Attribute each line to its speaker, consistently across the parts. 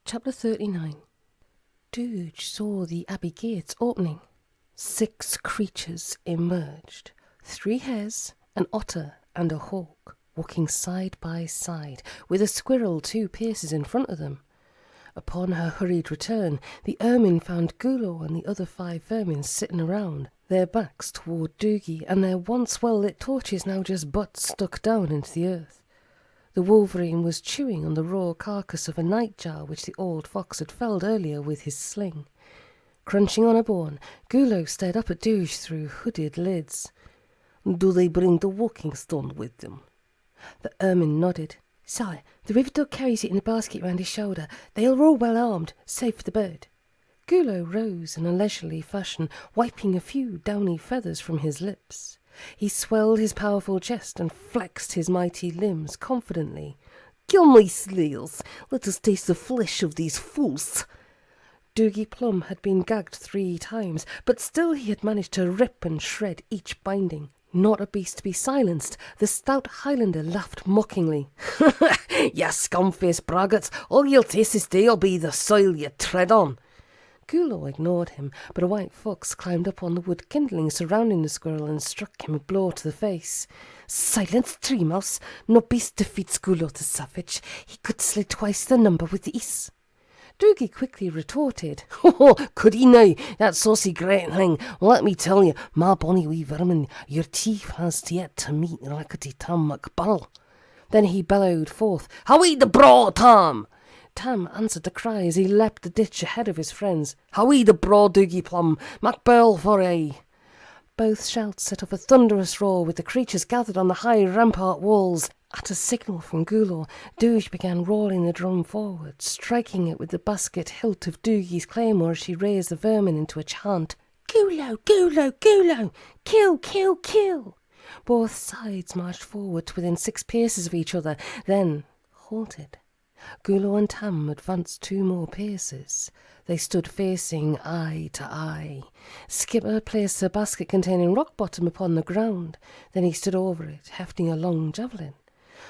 Speaker 1: Chapter 39. Dooge saw the abbey gates opening. 6 creatures emerged. 3 hares, an otter, and a hawk, walking side by side, with a squirrel 2 paces in front of them. Upon her hurried return, the ermine found Gulo and the other 5 vermin sitting around, their backs toward Doogy, and their once well-lit torches now just butts stuck down into the earth. The wolverine was chewing on the raw carcass of a nightjar which the old fox had felled earlier with his sling. Crunching on a bone, Gulo stared up at Dooge through hooded lids.
Speaker 2: "Do they bring the walking stone with them?"
Speaker 1: The ermine nodded. "Sire, the river dog carries it in a basket round his shoulder. They are all well armed, save for the bird." Gulo rose in a leisurely fashion, wiping a few downy feathers from his lips. He swelled his powerful chest and flexed his mighty limbs confidently.
Speaker 2: "Kill my slayers! Let us taste the flesh of these fools!"
Speaker 1: Doogy Plumm had been gagged 3 times, but still he had managed to rip and shred each binding. Not a beast to be silenced, the stout Highlander laughed mockingly.
Speaker 2: "Ya scum-faced braggarts, all you'll taste this day'll be the soil you tread on."
Speaker 1: Gulo ignored him, but a white fox climbed up on the wood kindling surrounding the squirrel and struck him a blow to the face.
Speaker 2: "Silence, tree mouse! No beast defeats Gulo the Savage. He could slay twice the number with ease."
Speaker 1: Doogy quickly retorted.
Speaker 2: "Oh, could he now, that saucy great thing? Let me tell you, my bonny wee vermin, your chief has yet to meet Rakkety Tam MacBurl."
Speaker 1: Then he bellowed forth,
Speaker 2: "Howie the braw, Tam!"
Speaker 1: Tam answered the cry as he leapt the ditch ahead of his friends.
Speaker 2: "Howie the braw Doogy Plumm, MacBurl for aye!"
Speaker 1: Both shouts set off a thunderous roar, with the creatures gathered on the high rampart walls. At a signal from Gulo, Dooge began rolling the drum forward, striking it with the basket hilt of Doogy's claymore as she raised the vermin into a chant. "Gulo, Gulo, Gulo! Kill, kill, kill!" Both sides marched forward to within 6 paces of each other, then halted. Gulo and Tam advanced 2 more paces. They stood facing eye to eye. Skipper placed a basket containing rock bottom upon the ground. Then he stood over it, hefting a long javelin.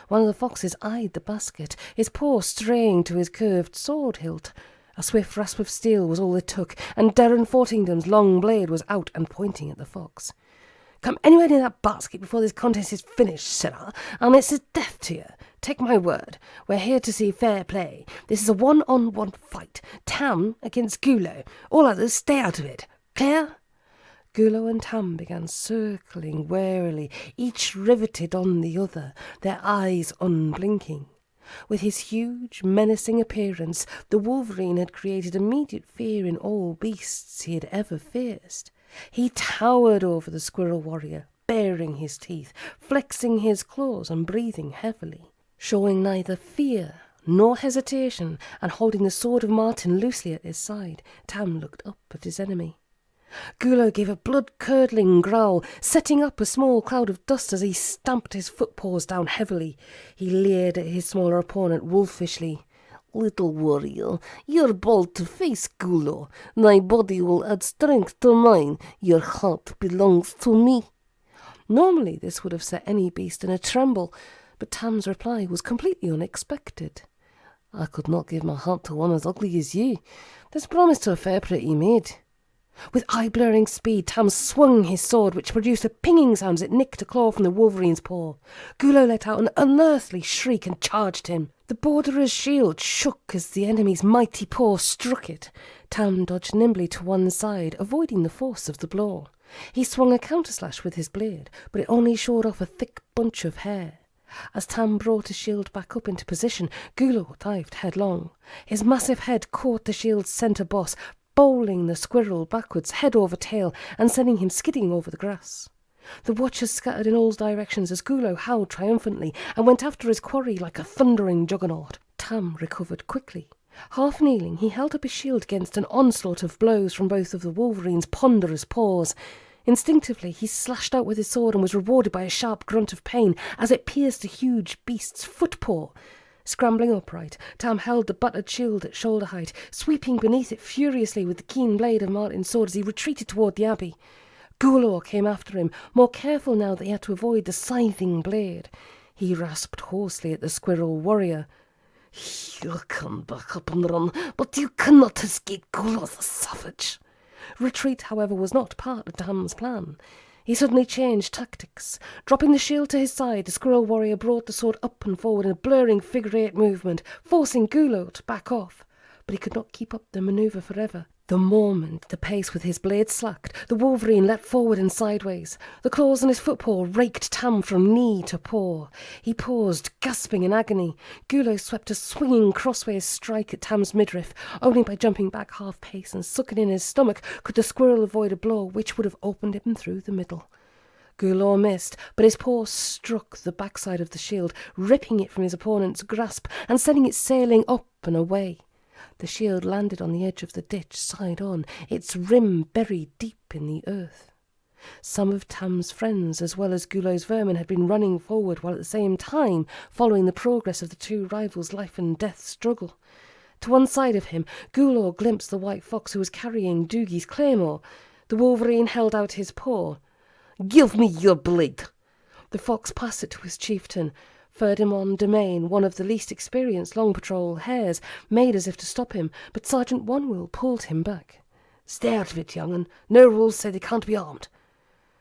Speaker 1: One of the foxes eyed the basket, his paw straying to his curved sword hilt. A swift rasp of steel was all it took, and Darren Fortingdom's long blade was out and pointing at the fox.
Speaker 2: "Come anywhere near that basket before this contest is finished, sirrah, and it's a death to you. Take my word, we're here to see fair play. This is a 1-on-1 fight. Tam against Gulo. All others stay out of it. Clear?"
Speaker 1: Gulo and Tam began circling warily, each riveted on the other, their eyes unblinking. With his huge, menacing appearance, the wolverine had created immediate fear in all beasts he had ever faced. He towered over the squirrel warrior, baring his teeth, flexing his claws and breathing heavily. Showing neither fear nor hesitation, and holding the sword of Martin loosely at his side, Tam looked up at his enemy. Gulo gave a blood-curdling growl, setting up a small cloud of dust as he stamped his footpaws down heavily. He leered at his smaller opponent wolfishly.
Speaker 2: "Little warrior, you're bold to face Gulo. Thy body will add strength to mine. Your heart belongs to me."
Speaker 1: Normally this would have set any beast in a tremble, but Tam's reply was completely unexpected.
Speaker 2: "I could not give my heart to one as ugly as you. There's promise to a fair pretty maid."
Speaker 1: With eye-blurring speed, Tam swung his sword, which produced a pinging sound as it nicked a claw from the wolverine's paw. Gulo let out an unearthly shriek and charged him. The borderer's shield shook as the enemy's mighty paw struck it. Tam dodged nimbly to one side, avoiding the force of the blow. He swung a counterslash with his blade, but it only showed off a thick bunch of hair. As Tam brought his shield back up into position, Gulo dived headlong. His massive head caught the shield's centre boss, bowling the squirrel backwards, head over tail, and sending him skidding over the grass. The watchers scattered in all directions as Gulo howled triumphantly and went after his quarry like a thundering juggernaut. Tam recovered quickly. Half kneeling, he held up his shield against an onslaught of blows from both of the wolverine's ponderous paws. Instinctively, he slashed out with his sword and was rewarded by a sharp grunt of pain as it pierced the huge beast's footpaw. Scrambling upright, Tam held the battered shield at shoulder height, sweeping beneath it furiously with the keen blade of Martin's sword as he retreated toward the abbey. Gulo came after him, more careful now that he had to avoid the scything blade. He rasped hoarsely at the squirrel warrior.
Speaker 2: "You can back up and run, but you cannot escape Gulo the Savage."
Speaker 1: Retreat, however, was not part of Tam's plan. He suddenly changed tactics. Dropping the shield to his side, the squirrel warrior brought the sword up and forward in a blurring figure-8 movement, forcing Gulo to back off. But he could not keep up the manoeuvre forever. The moment the pace with his blade slacked, the wolverine leapt forward and sideways. The claws on his footpaw raked Tam from knee to paw. He paused, gasping in agony. Gulo swept a swinging crossways strike at Tam's midriff. Only by jumping back half-pace and sucking in his stomach could the squirrel avoid a blow which would have opened him through the middle. Gulo missed, but his paw struck the backside of the shield, ripping it from his opponent's grasp and sending it sailing up and away. The shield landed on the edge of the ditch, side on, its rim buried deep in the earth. Some of Tam's friends, as well as Gulo's vermin, had been running forward, while at the same time following the progress of the two rivals' life and death struggle. To one side of him, Gulo glimpsed the white fox who was carrying Doogy's claymore. The wolverine held out his paw.
Speaker 2: "Give me your blade."
Speaker 1: The fox passed it to his chieftain. Ferdinand Domain, one of the least experienced Long Patrol hares, made as if to stop him, but Sergeant Onewill pulled him back.
Speaker 2: "Stay out of it, young'un. No rules say they can't be armed."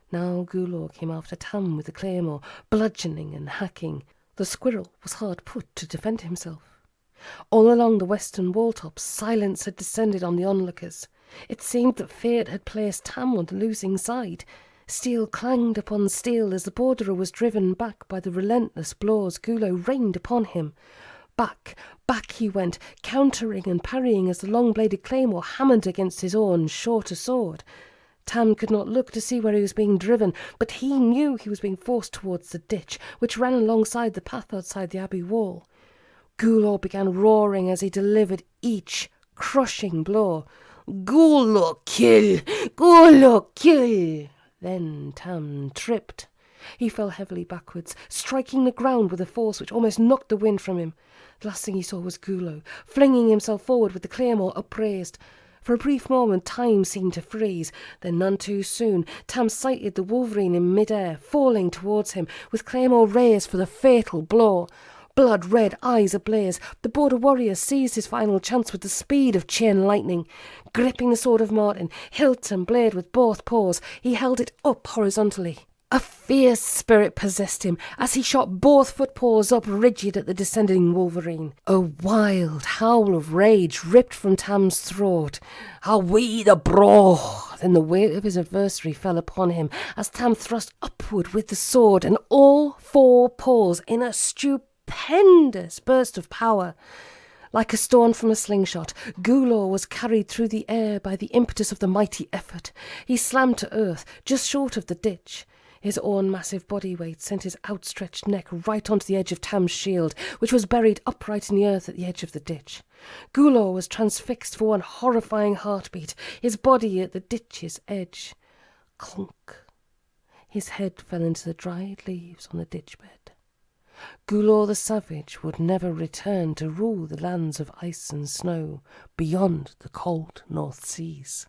Speaker 1: Now Gulo came after Tam with the claymore, bludgeoning and hacking. The squirrel was hard put to defend himself. All along the western wall-tops, silence had descended on the onlookers. It seemed that fate had placed Tam on the losing side. Steel clanged upon steel as the borderer was driven back by the relentless blows Gulo rained upon him. Back, back he went, countering and parrying as the long-bladed claymore hammered against his own shorter sword. Tam could not look to see where he was being driven, but he knew he was being forced towards the ditch, which ran alongside the path outside the abbey wall. Gulo began roaring as he delivered each crushing blow.
Speaker 2: "Gulo kill! Gulo kill!"
Speaker 1: Then Tam tripped. He fell heavily backwards, striking the ground with a force which almost knocked the wind from him. The last thing he saw was Gulo, flinging himself forward with the claymore upraised. For a brief moment time seemed to freeze, then none too soon Tam sighted the wolverine in mid-air, falling towards him, with claymore raised for the fatal blow. Blood-red eyes ablaze, the border warrior seized his final chance with the speed of chain lightning. Gripping the sword of Martin, hilt and blade with both paws, he held it up horizontally. A fierce spirit possessed him as he shot both footpaws up rigid at the descending wolverine. A wild howl of rage ripped from Tam's throat.
Speaker 2: "Away the bro!"
Speaker 1: Then the weight of his adversary fell upon him as Tam thrust upward with the sword and all four paws in a stupendous burst of power. Like a stone from a slingshot, Gulo was carried through the air by the impetus of the mighty effort. He slammed to earth, just short of the ditch. His own massive body weight sent his outstretched neck right onto the edge of Tam's shield, which was buried upright in the earth at the edge of the ditch. Gulo was transfixed for one horrifying heartbeat, his body at the ditch's edge. Clunk. His head fell into the dried leaves on the ditch bed. Gulo the Savage would never return to rule the lands of ice and snow beyond the cold North Seas.